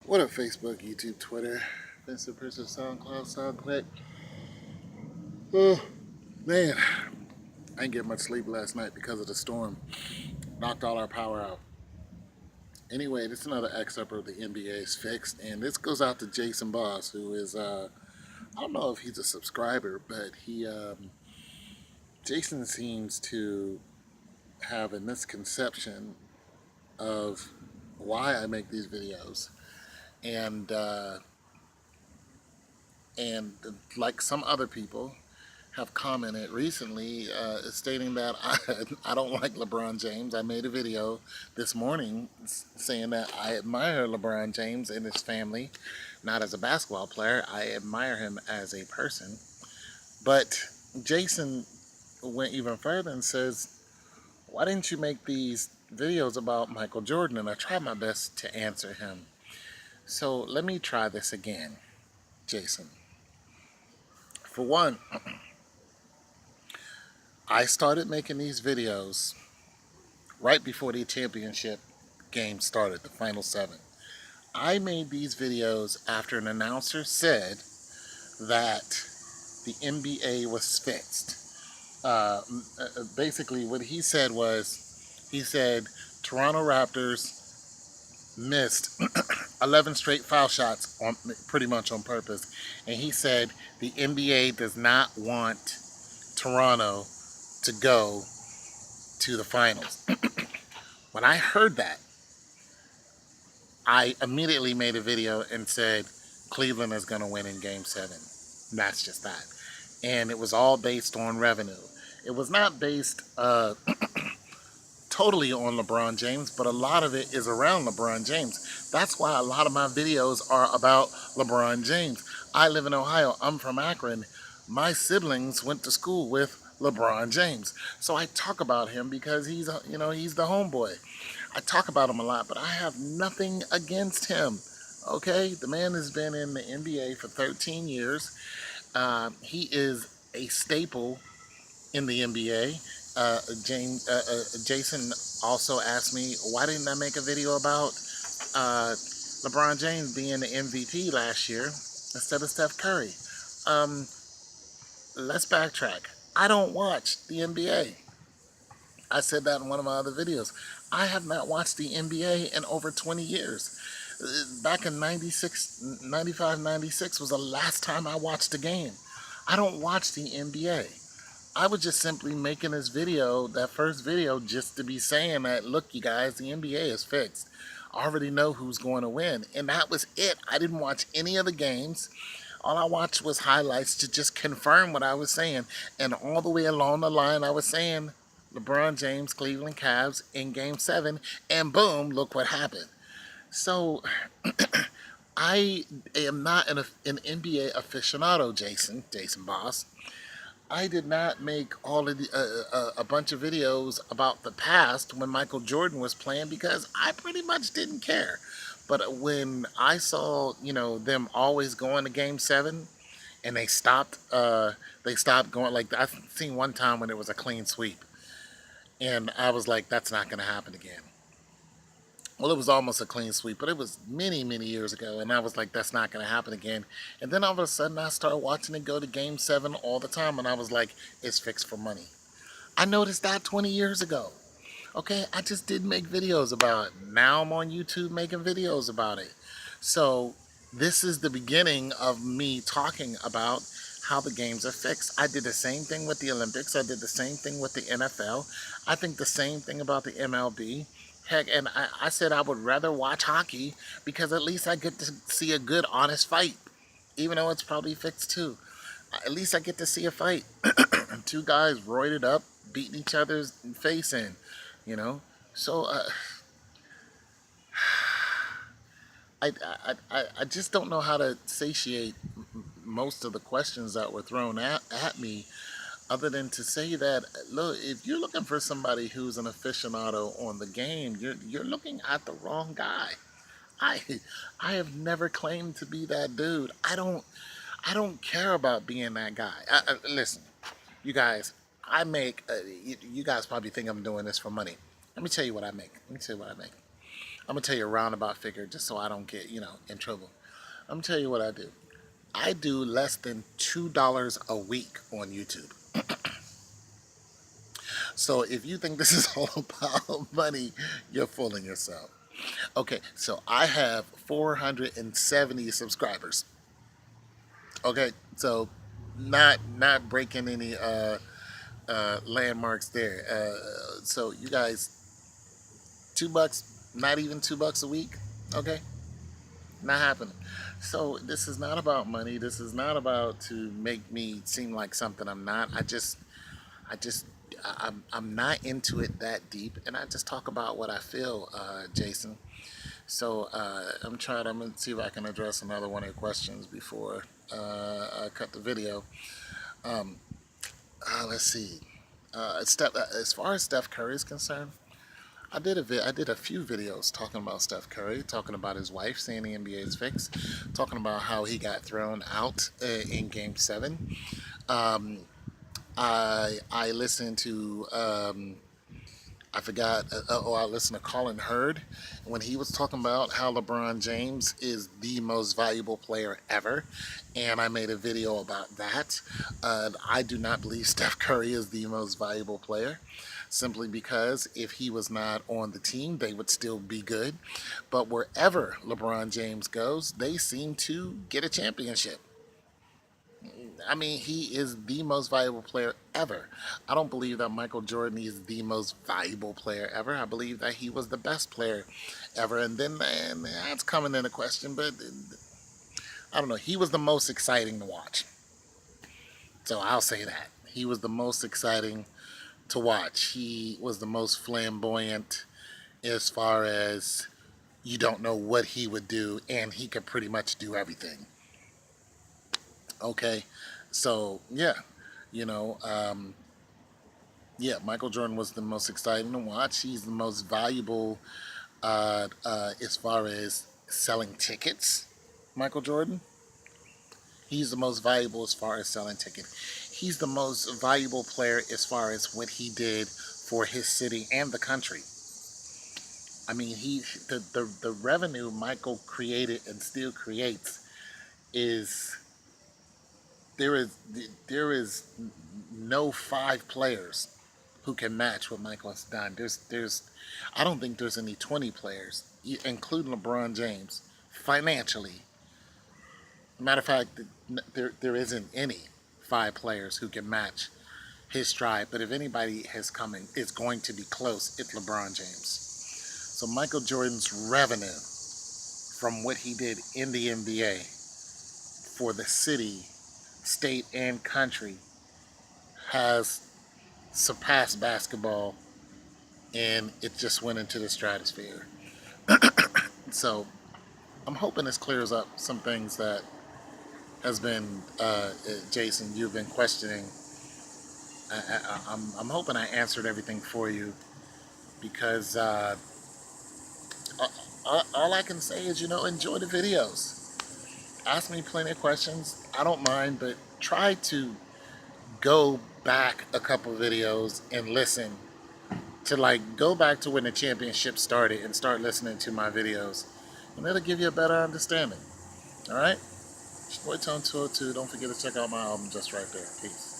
What up, Facebook, YouTube, Twitter, Vincent Person, SoundCloud, SoundClick. Oh, man, I didn't get much sleep last night because of the storm. Knocked all our power out. Anyway, this is another excerpt of the NBA's Fixed, and this goes out to Jason Boss, who is, I don't know if he's a subscriber, but Jason seems to have a misconception of why I make these videos. And, uh, and like some other people, have commented recently stating that I don't like LeBron James. I made a video this morning saying that I admire LeBron James and his family, not as a basketball player. I admire him as a person. But Jason went even further and says, why didn't you make these videos about Michael Jordan? And I tried my best to answer him. So let me try this again, Jason. For one, I started making these videos right before the championship game started, the final seven. I made these videos after an announcer said that the NBA was fixed. Basically, what he said was, he said Toronto Raptors missed 11 straight foul shots on pretty much on purpose, and he said the NBA does not want Toronto to go to the finals. When I heard that, I immediately made a video and said Cleveland is going to win in Game 7. That's just that. And it was all based on revenue. It was not based totally on LeBron James, but a lot of it is around LeBron James. That's why a lot of my videos are about LeBron James. I live in Ohio. I'm from Akron. My siblings went to school with LeBron James. So I talk about him because he's the homeboy. I talk about him a lot, but I have nothing against him. Okay, the man has been in the NBA for 13 years. He is a staple in the NBA. Jason also asked me, why didn't I make a video about LeBron James being the MVP last year instead of Steph Curry? Um, let's backtrack. I don't watch the NBA. I said that in one of my other videos. I have not watched the NBA in over 20 years. Back in 96, 95, 96 was the last time I watched a game. I don't watch the NBA. I was just simply making this video, that first video, just to be saying that, look, you guys, the NBA is fixed. I already know who's going to win. And that was it. I didn't watch any of the games. All I watched was highlights to just confirm what I was saying. And all the way along the line, I was saying LeBron James, Cleveland Cavs in Game 7. And boom, look what happened. So I am not an NBA aficionado, Jason Boss. I did not make all of a bunch of videos about the past when Michael Jordan was playing because I pretty much didn't care. But when I saw, them always going to Game 7 and they stopped going, like I've seen one time when it was a clean sweep and I was like, that's not going to happen again. Well, it was almost a clean sweep, but it was many, many years ago, and I was like, that's not going to happen again. And then all of a sudden, I started watching it go to Game 7 all the time, and I was like, it's fixed for money. I noticed that 20 years ago. Okay, I just didn't make videos about it. Now I'm on YouTube making videos about it. So this is the beginning of me talking about how the games are fixed. I did the same thing with the Olympics. I did the same thing with the NFL. I think the same thing about the MLB. Heck, and I said I would rather watch hockey because at least I get to see a good, honest fight, even though it's probably fixed too. At least I get to see a fight. Two guys roided up, beating each other's face in, you know. So I just don't know how to satiate most of the questions that were thrown at me, other than to say that, look, if you're looking for somebody who's an aficionado on the game, you're looking at the wrong guy. I I have never claimed to be that dude. I don't care about being that guy. Listen, you guys, I make. You guys probably think I'm doing this for money. Let me tell you what I make. Let me tell you what I make. I'm gonna tell you a roundabout figure just so I don't get, in trouble. I'm gonna tell you what I do. I do less than $2 a week on YouTube. So if you think this is all about money, you're fooling yourself. Okay, so I have 470 subscribers. Okay, so not breaking any landmarks there. So you guys, $2, not even $2 a week. Okay, not happening. So this is not about money. This is not about to make me seem like something I'm not. I just, I'm not into it that deep, and I just talk about what I feel, Jason. So I'm gonna see if I can address another one of your questions before I cut the video. Um, let's see. As far as Steph Curry is concerned, I did a few videos talking about Steph Curry, talking about his wife saying the NBA is fixed, talking about how he got thrown out in Game 7. Um, I listened to I listened to Colin Hurd when he was talking about how LeBron James is the most valuable player ever, and I made a video about that. I do not believe Steph Curry is the most valuable player, simply because if he was not on the team, they would still be good. But wherever LeBron James goes, they seem to get a championship. I mean, he is the most valuable player ever. I don't believe that Michael Jordan is the most valuable player ever. I believe that he was the best player ever. And then, man, that's coming into question, but I don't know. He was the most exciting to watch. So I'll say that. He was the most exciting to watch. He was the most flamboyant as far as you don't know what he would do, and he could pretty much do everything. Okay, so yeah, you know, um, yeah, Michael Jordan was the most exciting to watch. He's the most valuable as far as selling tickets. Michael Jordan, he's the most valuable as far as selling tickets. He's the most valuable player as far as what he did for his city and the country. I mean, the revenue Michael created and still creates is there is there is no five players who can match what Michael has done. There's I don't think there's any 20 players, including LeBron James, financially. Matter of fact, there isn't any five players who can match his stride. But if anybody has come in, is going to be close, it's LeBron James. So Michael Jordan's revenue from what he did in the NBA for the city, state, and country has surpassed basketball, and it just went into the stratosphere. So I'm hoping this clears up some things that has been, Jason, you've been questioning. I'm hoping I answered everything for you because all I can say is, enjoy the videos. Ask me plenty of questions. I don't mind, but try to go back a couple videos and listen to go back to when the championship started and start listening to my videos, and it'll give you a better understanding. All right? It's your boy Tone 202. Don't forget to check out my album just right there. Peace.